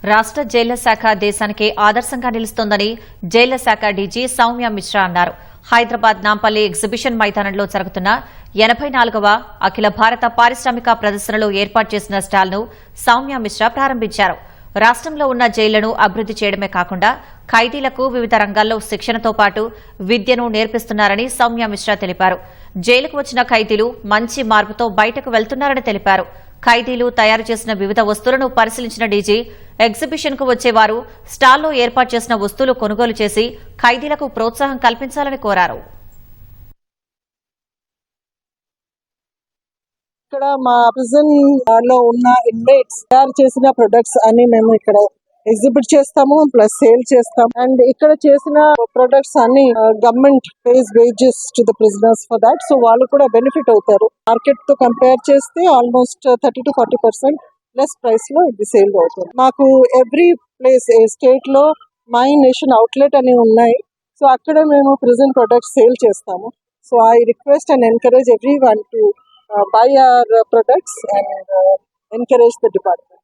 రాష్ట్ర జైళ్ల శాఖ దేశానికి ఆదర్శంగా నిలుస్తోందని జైళ్ల శాఖ డీజీ సౌమ్య మిశ్రా అన్నారు. హైదరాబాద్ నాంపల్లి ఎగ్జిబిషన్ మైదానంలో జరుగుతున్న 84వ అఖిల భారత పారిశ్రామిక ప్రదర్శనలో ఏర్పాటు చేసిన స్టాల్ను సౌమ్య మిశ్రా ప్రారంభించారు. రాష్ట్రంలో ఉన్న జైళ్లను అభివృద్ది చేయడమే కాకుండా ఖైదీలకు వివిధ రంగాల్లో శిక్షణతో పాటు విద్యను నేర్పిస్తున్నారని సౌమ్య మిశ్రా తెలిపారు. జైలుకు వచ్చిన ఖైదీలు మంచి మార్పుతో బయటకు వెళ్తున్నారని తెలిపారు. ఖైదీలు తయారు చేసిన వివిధ వస్తువులను పరిశీలించిన డీజీ ఎగ్జిబిషన్ కు వచ్చేవారు స్టాల్లో ఏర్పాటు చేసిన వస్తువులు కొనుగోలు చేసి ఖైదీలకు ప్రోత్సాహం కల్పించాలని కోరారు. ఇక్కడ మా ప్రిజన్ లో ఉన్న ఇన్మేట్స్ తయారు చేసిన ప్రొడక్ట్స్ అన్ని మేము ఇక్కడ ఎగ్జిబిట్ చేస్తాము, ప్లస్ సేల్ చేస్తాం. అండ్ ఇక్కడ చేసిన ప్రొడక్ట్స్ అన్ని government pays wages to the prisoners for that. So వాళ్ళు కూడా బెనిఫిట్ అవుతారు. మార్కెట్ తో కంపేర్ చేస్తే ఆల్మోస్ట్ 30 to 40% లెస్ ప్రైస్ లో ఇది సేల్ అవుతుంది. మాకు ఎవ్రీ ప్లేస్ స్టేట్ లో మై నేషన్ అవుట్లెట్ అని ఉన్నాయి. సో అక్కడ మేము ప్రిజన్ ప్రొడక్ట్స్ సేల్ చేస్తాము. So I request and encourage everyone to buy our products and encourage the department.